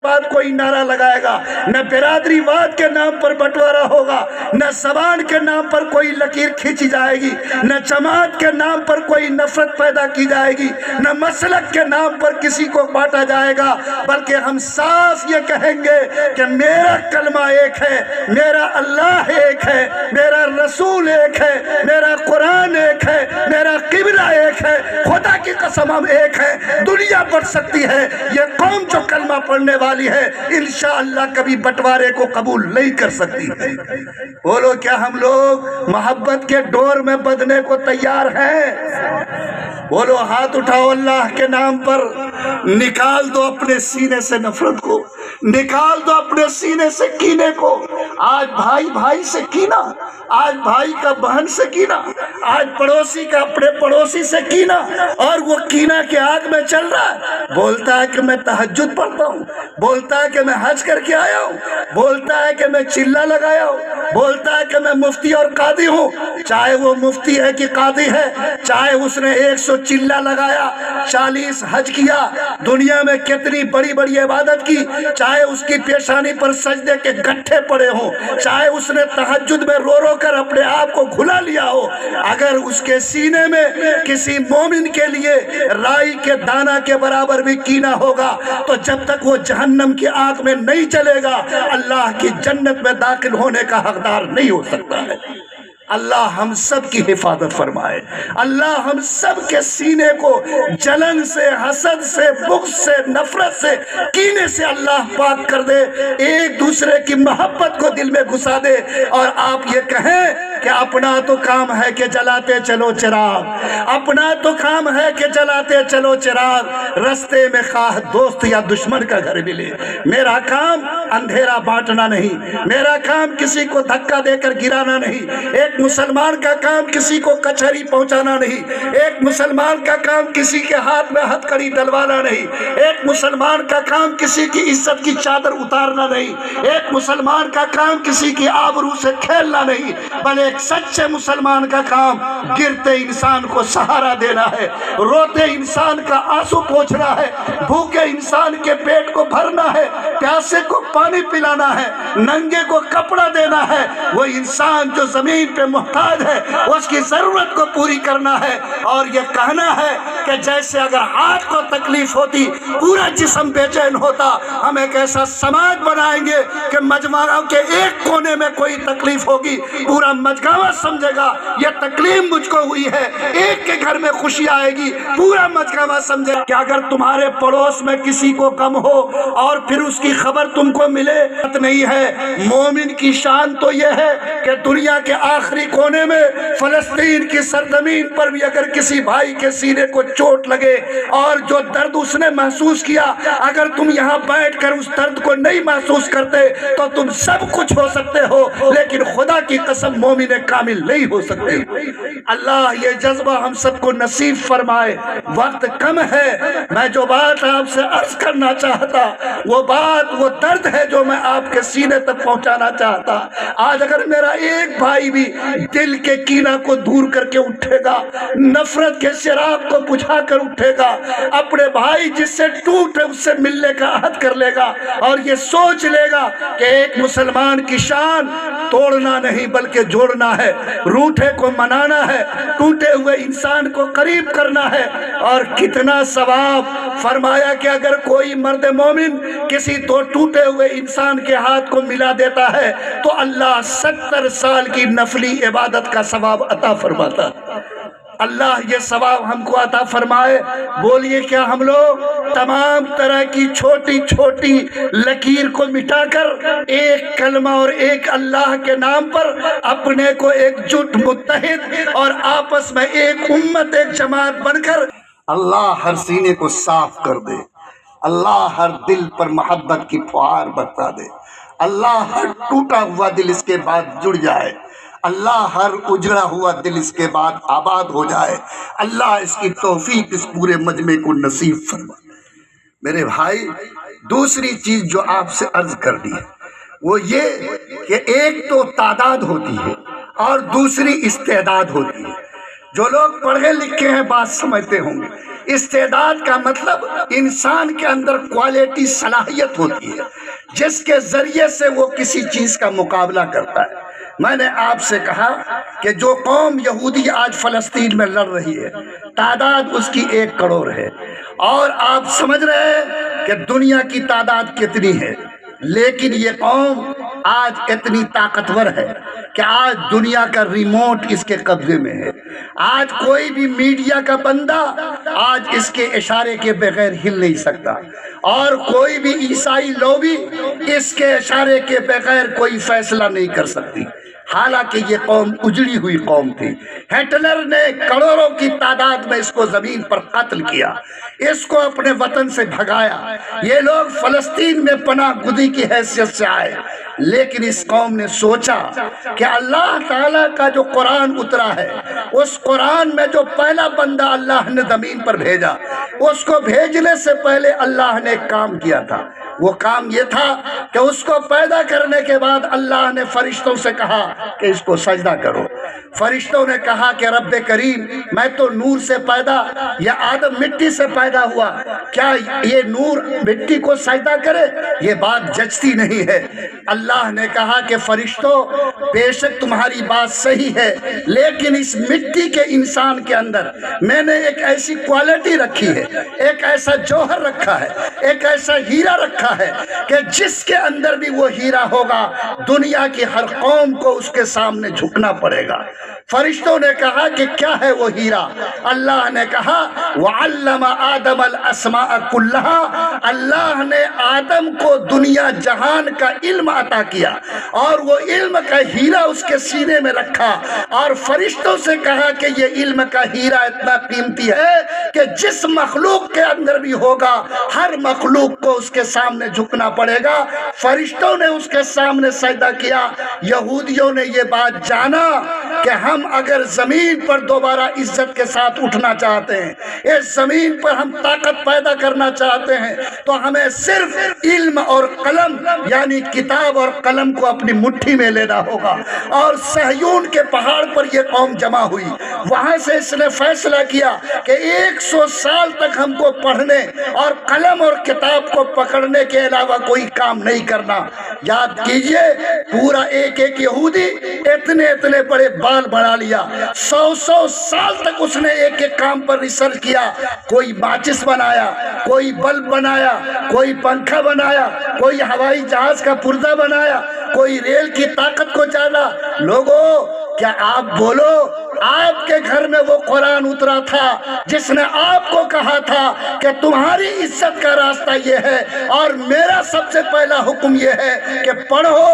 بعد کوئی نعرہ لگائے گا، نہ برادری واد کے نام پر بٹوارا ہوگا، نہ زبان کے نام پر کوئی لکیر کھینچی جائے گی، نہ جماعت کے نام پر کوئی نفرت پیدا کی جائے گی، نہ مسلک کے نام پر کسی کو بانٹا جائے گا، بلکہ ہم صاف یہ کہیں گے کہ میرا کلمہ ایک ہے، میرا اللہ ایک ہے، میرا رسول ایک ہے، میرا قرآن ایک ہے، میرا قبلہ ایک ہے، خدا کی قسم ہم ایک ہے۔ دنیا پڑھ سکتی ہے، یہ قوم جو کلمہ پڑھنے والی ہے انشاءاللہ کبھی بٹوارے کو قبول نہیں کر سکتی ہے۔ بولو کیا ہم لوگ محبت کے ڈور میں بدنے کو تیار ہیں؟ بولو ہاتھ اٹھاؤ اللہ کے نام پر، نکال دو اپنے سینے سے نفرت کو، نکال دو اپنے سینے سے کینے کو۔ آج بھائی بھائی سے کینہ، آج بھائی کا بہن سے کینہ، آج پڑوسی کا اپنے پڑوسی سے کینہ، اور وہ کینہ کے آگ میں چل رہا ہے۔ بولتا ہے کہ میں تہجد پڑھتا ہوں، بولتا ہے کہ میں حج کر کے آیا ہوں، بولتا ہے کہ میں چلہ لگایا ہوں، بولتا ہے کہ میں مفتی اور قاضی ہوں۔ چاہے وہ مفتی ہے کہ قاضی ہے، چاہے اس نے 100 چلہ لگایا، 40 حج کیا، دنیا میں کتنی بڑی بڑی عبادت کی، چاہے اس کی پیشانی پر سجدے کے گٹھے پڑے ہوں، چاہے اس نے تہجد میں رو رو کر اپنے آپ کو گھلا لیا ہو، اگر اس کے سینے میں کسی مومن کے لیے رائی کے دانہ کے برابر بھی کینہ ہوگا تو جب تک وہ جہنم کی آگ میں نہیں چلے گا اللہ کی جنت میں داخل ہونے کا حقدار نہیں ہو سکتا ہے۔ اللہ ہم سب کی حفاظت فرمائے، اللہ ہم سب کے سینے کو جلن سے، حسد سے، بغض سے، نفرت سے، کینے سے اللہ پاک کر دے، ایک دوسرے کی محبت کو دل میں گھسا دے، اور آپ یہ کہیں کہ اپنا تو کام ہے کہ جلاتے چلو چراغ، اپنا تو کام ہے کہ جلاتے چلو چراغ، رستے میں خواہ دوست یا دشمن کا گھر ملے، میرا کام اندھیرا بانٹنا نہیں، میرا کام کسی کو دھکا دے کر گرانا نہیں، ایک مسلمان کا کام کسی کو کچہری پہنچانا نہیں، ایک مسلمان کا کام کسی کے ہاتھ میں ہتھکڑی ڈلوانا نہیں، ایک مسلمان کا کام کسی کی عزت کی چادر اتارنا نہیں، ایک مسلمان کا کام کسی کی آبرو سے کھیلنا نہیں، بلکہ ایک سچے مسلمان کا کام گرتے انسان کو سہارا دینا ہے، روتے انسان کا آنسو پوچھنا ہے، بھوکے انسان کے پیٹ کو بھرنا ہے، پیاسے کو پانی پلانا ہے، ننگے کو کپڑا دینا ہے، وہ انسان جو زمین پہ محتاج ہے اس کی ضرورت کو پوری کرنا ہے، اور یہ کہنا ہے کہ جیسے اگر ہاتھ کو تکلیف ہوتی پورا جسم بے چین ہوتا، ہم ایک ایسا سماج بنائیں گے کہ مجمع کے ایک کونے میں کوئی تکلیف ہوگی پورا مجمع سمجھے گا یہ تکلیف مجھ کو ہوئی ہے، ایک کے گھر میں خوشی آئے گی پورا مجمع سمجھے کہ اگر تمہارے پڑوس میں کسی کو غم ہو اور پھر اس کی خبر تم کو ملے نہیں ہے۔ مومن کی شان تو یہ ہے کہ دنیا کے آخری کونے میں فلسطین کی سرزمین پر بھی اگر کسی بھائی کے سینے کو چوٹ لگے اور جو درد اس نے محسوس کیا اگر تم یہاں بیٹھ کر اس درد کو نہیں محسوس کرتے تو تم سب کچھ ہو سکتے ہو، لیکن خدا کی قسم مومن کامل نہیں ہو سکتے۔ اللہ یہ جذبہ ہم سب کو نصیب فرمائے۔ وقت کم ہے، میں جو بات آپ سے عرض کرنا چاہتا وہ بات وہ درد ہے جو میں آپ کے سینے تک پہنچانا چاہتا۔ آج اگر میرا ایک بھائی بھی دل کے کینہ کو دور کر کے اٹھے گا، نفرت کے چراغ کو بجھا کر اٹھے گا، اپنے بھائی جس سے ٹوٹے اس سے ملنے کا عہد کر لے گا اور یہ سوچ لے گا کہ ایک مسلمان کی شان توڑنا نہیں بلکہ جوڑنا ہے، روٹھے کو منانا ہے، ٹوٹے ہوئے انسان کو قریب کرنا ہے، اور کتنا ثواب فرمایا کہ اگر کوئی مرد مومن کسی تو ٹوٹے ہوئے انسان کے ہاتھ کو ملا دیتا ہے تو اللہ 70 سال کی نفلی عبادت کا ثواب عطا فرماتا۔ اللہ یہ ثواب ہم کو عطا فرمائے۔ بولیے کیا ہم لوگ تمام طرح کی چھوٹی چھوٹی لکیر کو مٹا کر ایک کلمہ اور ایک اللہ کے نام پر اپنے کو ایک جٹ متحد اور آپس میں ایک امت ایک جماعت بن کر اللہ ہر سینے کو صاف کر دے، اللہ ہر دل پر محبت کی فوار برسا دے، اللہ ہر ٹوٹا ہوا دل اس کے بعد جڑ جائے، اللہ ہر اجڑا ہوا دل اس کے بعد آباد ہو جائے، اللہ اس کی توفیق اس پورے مجمع کو نصیب فرمائے۔ میرے بھائی دوسری چیز جو آپ سے عرض کرنی ہے وہ یہ کہ ایک تو تعداد ہوتی ہے اور دوسری استعداد ہوتی ہے۔ جو لوگ پڑھے لکھے ہیں بات سمجھتے ہوں گے، استعداد کا مطلب انسان کے اندر کوالٹی، صلاحیت ہوتی ہے جس کے ذریعے سے وہ کسی چیز کا مقابلہ کرتا ہے۔ میں نے آپ سے کہا کہ جو قوم یہودی آج فلسطین میں لڑ رہی ہے، تعداد اس کی 1 کروڑ ہے، اور آپ سمجھ رہے ہیں کہ دنیا کی تعداد کتنی ہے، لیکن یہ قوم آج اتنی طاقتور ہے کہ آج دنیا کا ریموٹ اس کے قبضے میں ہے۔ آج کوئی بھی میڈیا کا بندہ آج اس کے اشارے کے بغیر ہل نہیں سکتا، اور کوئی بھی عیسائی لوبی اس کے اشارے کے بغیر کوئی فیصلہ نہیں کر سکتی۔ حالانکہ یہ قوم اجڑی ہوئی قوم تھی، ہٹلر نے کروڑوں کی تعداد میں اس کو زمین پر قتل کیا، اس کو اپنے وطن سے بھگایا۔ یہ لوگ فلسطین میں پناہ گزین کی حیثیت سے آئے، لیکن اس قوم نے سوچا کہ اللہ تعالیٰ کا جو قرآن اترا ہے، اس قرآن میں جو پہلا بندہ اللہ نے زمین پر بھیجا، اس کو بھیجنے سے پہلے اللہ نے ایک کام کیا تھا۔ وہ کام یہ تھا کہ اس کو پیدا کرنے کے بعد اللہ نے فرشتوں سے کہا کہ اس کو سجدہ کرو۔ فرشتوں نے کہا کہ رب کریم، میں تو نور سے پیدا، یا آدم مٹی سے پیدا ہوا، کیا یہ نور مٹی کو سجدہ کرے؟ یہ بات جچتی نہیں ہے۔ اللہ نے کہا کہ فرشتوں، بے شک تمہاری بات صحیح ہے، لیکن اس مٹی کے انسان کے اندر میں نے ایک ایسی کوالٹی رکھی ہے، ایک ایسا جوہر رکھا ہے، ایک ایسا ہیرا رکھا ہے کہ جس کے اندر بھی وہ ہیرا ہوگا، دنیا کی ہر قوم کو اس کے سامنے جھکنا پڑے گا۔ فرشتوں نے کہا کہ کیا ہے وہ ہیرا؟ اللہ نے کہا وَعَلَّمَ آدَمَ الْأَسْمَاءَ كُلَّهَا، اللہ نے آدم کو دنیا جہان کا علم عطا کیا، اور وہ علم کا ہیرا اس کے سینے میں رکھا، اور فرشتوں سے کہا کہ یہ علم کا ہیرا اتنا قیمتی ہے کہ جس مخلوق کے اندر بھی ہوگا، ہر مخلوق کو اس کے سامنے جھکنا پڑے گا۔ فرشتوں نے اس کے سامنے سجدہ کیا۔ یہودیوں نے یہ بات جانا کہ ہم اگر زمین پر دوبارہ عزت کے ساتھ اٹھنا چاہتے ہیں، اس زمین پر ہم طاقت پیدا کرنا چاہتے ہیں، تو ہمیں صرف علم اور قلم، یعنی کتاب اور قلم کو اپنی مٹھی میں لینا ہوگا۔ اور صہیون کے پہاڑ پر یہ قوم جمع ہوئی، وہاں سے اس نے فیصلہ کیا کہ 100 سال تک ہم کو پڑھنے اور قلم اور کتاب کو پکڑنے کے علاوہ کوئی کام نہیں کرنا۔ یاد کیجئے، پورا ایک یہودی اتنے بڑے بال بنا لیا، 100 سال تک اس نے ایک کام پر ریسرچ کیا۔ کوئی ماچس بنایا، کوئی بلب بنایا، کوئی پنکھا بنایا، کوئی ہوائی جہاز کا پرزہ بنایا، کوئی ریل کی طاقت کو جانا۔ لوگوں، کیا آپ بولو، آپ کے گھر میں وہ قرآن اترا تھا جس نے آپ کو کہا تھا کہ تمہاری عزت کا راستہ یہ ہے، اور میرا سب سے پہلا حکم یہ ہے کہ پڑھو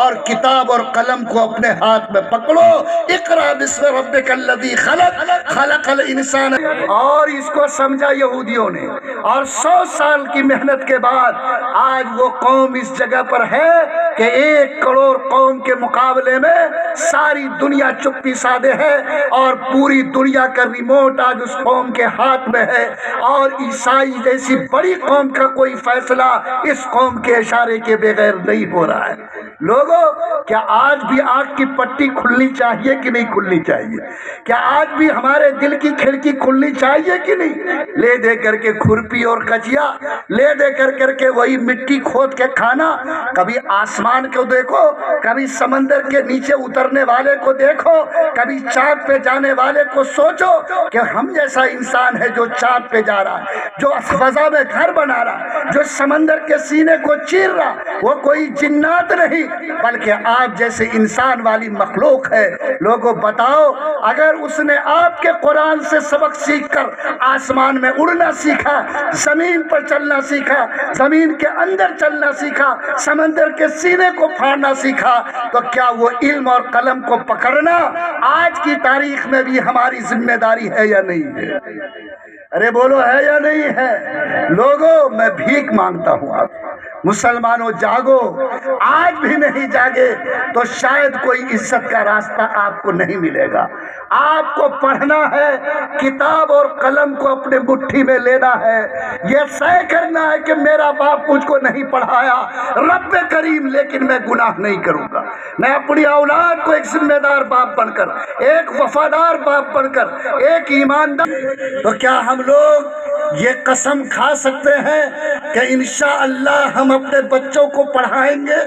اور کتاب اور قلم کو اپنے ہاتھ میں پکڑو۔ اقرا بسم ربک الذی خلق، خلق الانسان۔ اور اس کو سمجھا یہودیوں نے، اور 100 سال کی محنت کے بعد آج وہ قوم اس جگہ پر ہے کہ 1 کروڑ قوم کے مقابلے میں ساری دنیا چپی سادے ہے، اور پوری دنیا کا ریموٹ آج اس قوم کے ہاتھ میں ہے، اور عیسائی جیسی بڑی قوم کا کوئی فیصلہ اس قوم کے اشارے کے بغیر نہیں ہو رہا ہے۔ لوگوں، کیا آج بھی آنکھ کی پٹی کھلنی چاہیے کہ نہیں کھلنی چاہیے؟ کیا آج بھی ہمارے دل کی کھڑکی کھلنی چاہیے کہ نہیں؟ لے دے کر کے کھرپی اور کچیا، لے دے کر کے وہی مٹی کھود کے کھانا۔ کبھی آسمان کو دیکھو، کبھی سمندر کے نیچے اترنے والے کو دیکھو، کبھی چاند پہ جانے والے کو سوچو کہ ہم جیسا انسان ہے جو چاند پہ جا رہا ہے، جو فضا میں گھر بنا رہا، جو سمندر کے سینے کو چیر رہا، وہ کوئی جنات نہیں بلکہ آپ جیسے انسان والی مخلوق ہے۔ لوگوں بتاؤ، اگر اس نے آپ کے قرآن سے سبق سیکھ کر آسمان میں اڑنا سیکھا، زمین پر چلنا سیکھا، زمین کے اندر چلنا سیکھا، سمندر کے سینے کو پھاڑنا سیکھا، تو کیا وہ علم اور قلم کو پکڑنا آج کی تاریخ میں بھی ہماری ذمہ داری ہے یا نہیں ہے؟ ارے بولو، ہے یا نہیں ہے؟ لوگوں، میں بھیک مانگتا ہوں آپ، مسلمانوں جاگو، آج بھی نہیں جاگے تو شاید کوئی عزت کا راستہ آپ کو نہیں ملے گا۔ آپ کو پڑھنا ہے، کتاب اور قلم کو اپنے مٹھی میں لینا ہے، یہ طے کرنا ہے کہ میرا باپ مجھ کو نہیں پڑھایا، رب کریم لیکن میں گناہ نہیں کروں گا، میں اپنی اولاد کو ایک ذمہ دار باپ بن کر، ایک وفادار باپ بن کر، ایک ایماندار۔ تو کیا ہم لوگ یہ قسم کھا سکتے ہیں کہ انشاءاللہ ہم اپنے بچوں کو پڑھائیں گے؟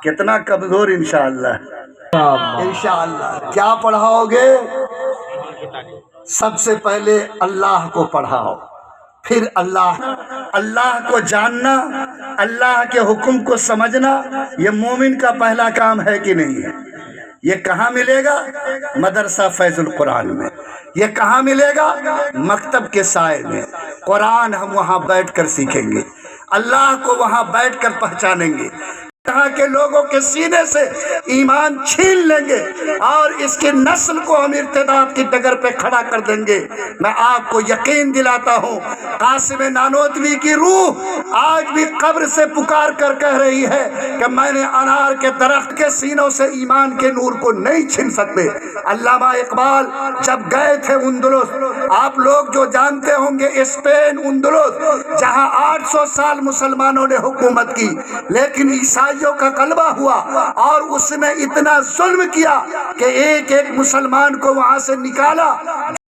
کتنا کمزور انشاءاللہ؟ انشاءاللہ کیا پڑھاؤ گے؟ سب سے پہلے اللہ کو پڑھاؤ، پھر اللہ کو جاننا، اللہ کے حکم کو سمجھنا، یہ مومن کا پہلا کام ہے کہ نہیں ہے؟ یہ کہاں ملے گا؟ مدرسہ فیض القرآن میں۔ یہ کہاں ملے گا؟ مکتب کے سائے میں۔ قرآن ہم وہاں بیٹھ کر سیکھیں گے، اللہ کو وہاں بیٹھ کر پہچانیں گے، یہاں کے لوگوں کے سینے سے ایمان چھین لیں گے اور اس کی نسل کو ہم ارتداد کی ڈگر پہ کھڑا کر دیں گے۔ میں آپ کو یقین دلاتا ہوں، قاسم نانوتوی کی روح آج بھی قبر سے پکار کر کہہ رہی ہے کہ میں نے انار کے درخت کے سینوں سے ایمان کے نور کو نہیں چھین سکتے۔ علامہ اقبال جب گئے تھے اندلس، آپ لوگ جو جانتے ہوں گے اسپین اندلس، جہاں 800 سال مسلمانوں نے حکومت کی، لیکن عیسائیوں کا غلبہ ہوا اور اس نے اتنا ظلم کیا کہ ایک ایک مسلمان کو وہاں سے نکالا۔